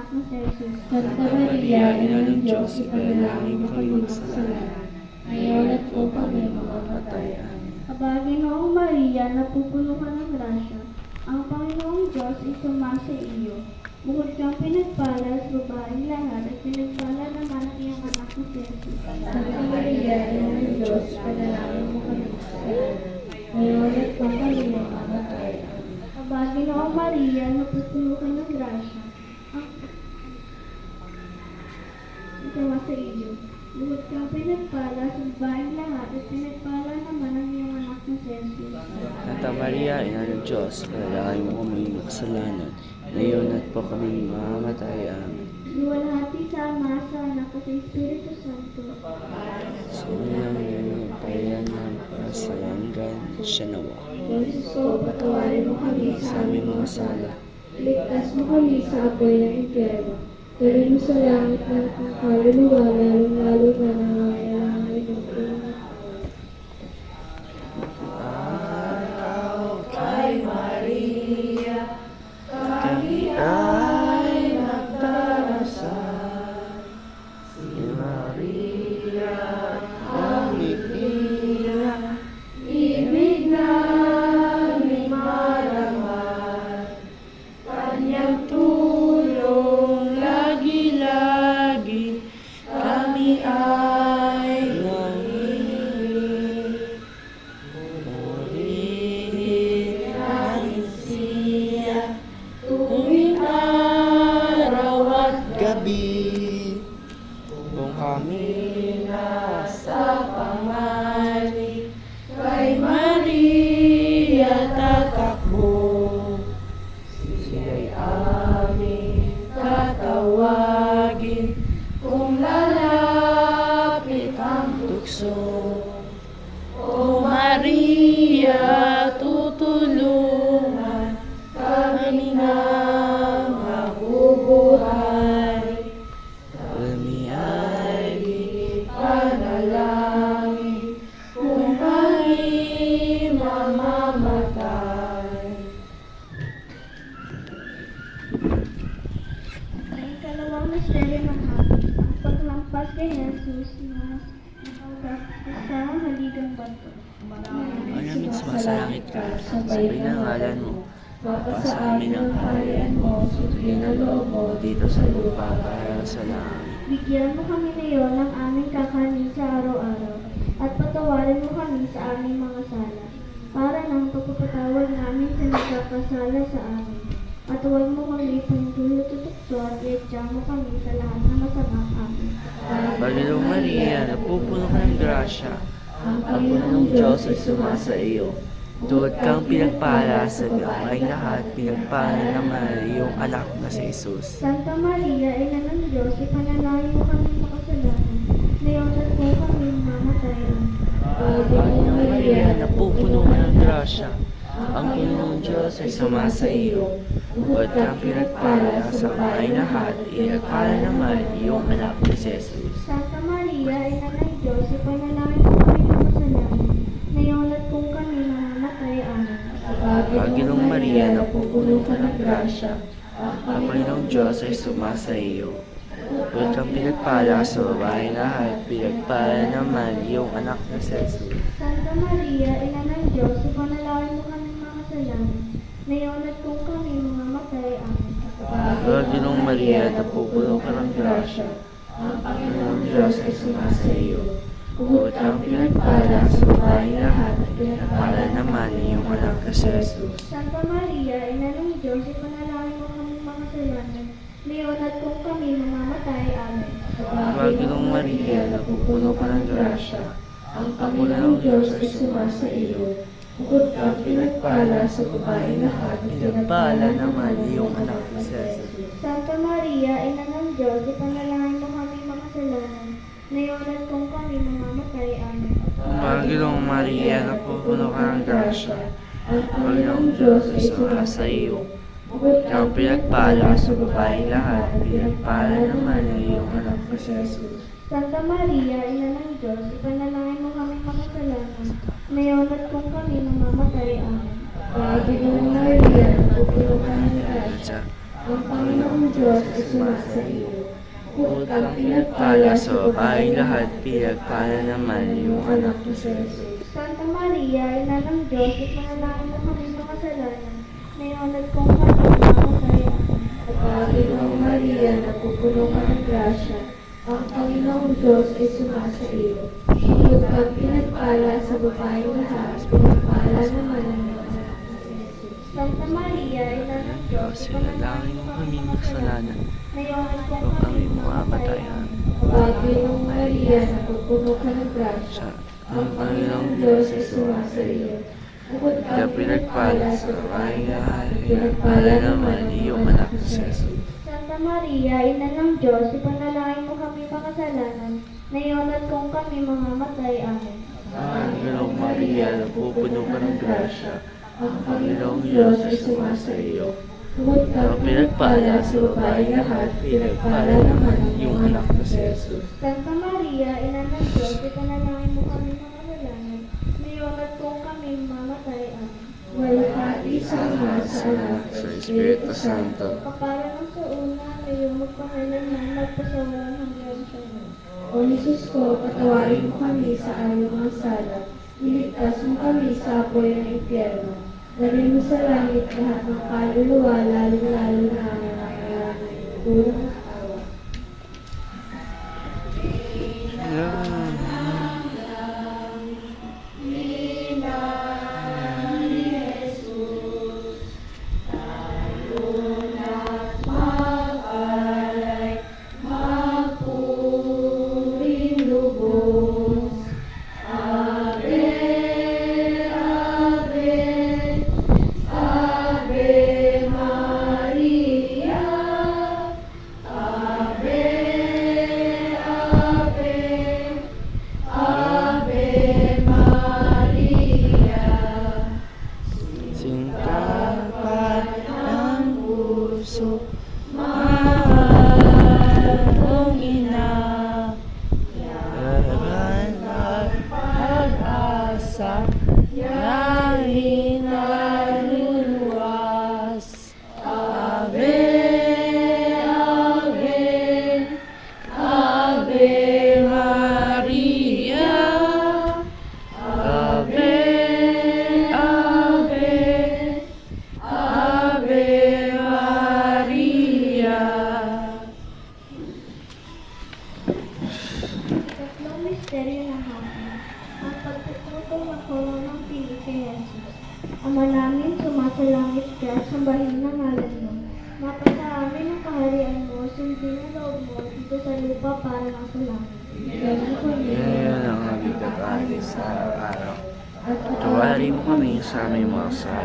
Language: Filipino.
na si Jesus. Santa Maria, Ina ng Diyos, ipanalangin mo kami makasalanan, ngayon at kung kami mamamatay. Amen. Kabaginoong Maria, napupuno ka ng grasya, ang Panginoong Diyos ay sumasa iyo. Bukod kang pinagpala sa babaeng lahat at pinagpala naman ang iyong anak na si Jesus. Santa Maria, Ina ng Diyos, ipanalangin mo kami makasalanan, ngayon at kung kami mamamatay. Amen. Kabaginoong Maria, napupuno ka ng grasya, ang sumasa iyo. Bukod kang pinagpala sa babaeng lahat at pinagpala naman ang iyong anak na si Jesus. Santa Maria, Ina ng Diyos, panalangin mo kami makasalanan, ngayon at po kami mamamatay. Amen. Luwalhati sa Ama, sa Anak at sa Espiritu Santo. Sumunang ngayon, payan ng sa hanggan siya nawa. Diyos ko, patawarin mo kami Sa aming mga sala, Ligtas mo kami sa apoy ng impyerno. Dalhin mo sa langit ng kaluluwa, lalong-lalo na nangangailangan ng tulong. Araw kay Maria, kami ay magdarasal. Si Maria, aming ina, ibig namin marangal. Kanyang tulong lagi-lagi kami ay nangihingi. Purihin namin siya tuwing araw at gabi. Kung kami nasa pamalig, kay Maria tatakbo. Siya'y aming tatawagin kung lalapit ang tukso. O Maria, tutulungan kami na mabubuhay. Kami ay ipanalangin kung kami mamamatay. Ang ikalawang misteryo ng hapon, ang paglampas kay Jesus na nakaugat sa haligang bato. Maraming sumasalangit ka, sabihin ang ngalan mo, mapasa amin ang kaharian mo, sundin ang loob mo dito sa lupa para sa langit. Bigyan mo kami ngayon ng aming kakanin sa araw-araw at patawarin mo kami sa aming mga sala para nang pagpapatawad namin sa nagkakasala sa amin. At huwag mo kami pangdulot at tukso at iadya mo kami sa lahat ng masamang amin. Panginoong Maria, napupuno ka ng grasya, ang Panginoong Diyos ay sumasa iyo. Tuwad kang pinagpala sa gawaing lahat, pinagpala naman iyong anak na si Jesus. Santa Maria, Ina ng Diyos, ipanalangin mo kami makasalanan, ngayon at kung kami mamatay. Panginoong Maria, napupuno ka ng grasya, ang Panginoong Diyos ay sumasa iyo. Tuwad kang pinagpala sa gawaing lahat, pinagpala naman iyong anak na si Jesus. Santa Maria, Ina ng Diyos, ipanalangin mo kami makasalanan, ngayon at kung kami mamatay. Amen. Panginoong Maria, napupuno ka ng grasya, ang Panginoong Diyos ay sumasa iyo. Tuwad kang pinagpala sa babaeng lahat, pinagpala naman iyong anak na si Jesus. Santa Maria, Ina ng Diyos, ipanalangin mo kami makasalanan, ngayon at kung kami mamatay. Amen. Panginoong Maria, napupuno ka ng grasya, ang Panginoong Diyos ay sumasa iyo. Tuwad kang pinagpala sa babaeng lahat, pinagpala naman iyong anak na si Jesus. Santa Maria, Ina ng Diyos, ipanalangin mo kami makasalanan, ngayon at kung kami mamamatay. Amen. Panginoong Maria, napupuno ka ng grasya, ang Panginoong Diyos ay sumasa iyo. Bukod kang pinagpala sa babaeng lahat, pinagpala naman iyong anak na si Jesus. Santa Maria, Ina ng Diyos, ipanalangin mo kami makasalanan, ngayon at kung kami mamamatay. Amen. Panginoong Maria, napupuno ka ng grasya, ang Panginoong Diyos ay sumasa iyo. Bukod kang pinagpala sa babaeng lahat, pinagpala naman iyong anak na si Jesus. Santa Maria, Ina ng Diyos, ipanalangin mo kami makasalanan, ngayon at kung kami mamamatay. Amen. Panginoong Maria, napupuno ka ng grasya, Ang Panginoong Diyos ay sumasa iyo. Bukod kang pinagpala sa babaeng lahat, pinagpala naman iyong anak na si Jesus. Santa Maria, Ina ng Diyos, ipanalangin mo kami makasalanan, ngayon at kung kami mamatay. At Ginong Maria, napupuno ka ng grasya, ang Panginoong Diyos ay sumasa iyo. Bukod kang pinagpala sa babaeng lahat, pinagpala naman ang iyong anak na si Jesus. Santa Maria, Ina ng Diyos, Sinalangin mo kami makasalanan, ngayon at kung kung kami kami mamatay. mamatayan. At Ginong Maria, napupuno ka ng grasya, ang Panginoong Diyos ay sumasa iyo. Bukod kang pinagpala sa babaeng lahat, pinagpala naman iyong anak na si Jesus. Santa Maria, Ina ng Diyos, ipanalangin mo kami makasalanan, ngayon at kung kami mamamatay. Amen. Angelong Maria, napupuno ka ng grasya, ang Panginoong Diyos ay sumasa iyo. Bukod kang Ang pinagpala sa babaeng lahat, pinagpala naman iyong anak na si Jesus. Santa Maria, Ina ng Diyos, ipanalangin mo kami makasalanan, ngayon at kung kami mamamatay. Amen. Walhati sa Ama, sa Anak, Sa Espiritu Santo. Kapara ng sa una, ngayon magpakailanman, magpasawalan hanggang sa Diyos. O Jesus ko, patawarin mo kami sa aming mga sala. Iligtas mo kami sa apoy ng impyerno. Dalhin mo sa langit lahat ng kaluluwa, lalong-lalo na ang nangangailangan ng tulong at awa. Puring lubos, Ave, Ave, Ave Maria, Ave, Ave, Ave Maria. Singkapan ng puso, mahal kong ina, laran at pag-asa, nahin naluluwas. Ave, Ave, Ave Maria, Ave, Ave, Ave Maria. Tatlong misteryo ng hapon. Ang pagtututong ng kolong ng piling kay Jesus. Ama namin, sumasalangit ka, sambahin ng ngalan mo. Mapasa amin ang kaharian mo, sundin ang loob mo, dito sa lupa para nasa langit. Bigyan mo kami Ngayon ang ating kakain sa araw-araw. at Tawarin mo kami sa aming mga sala.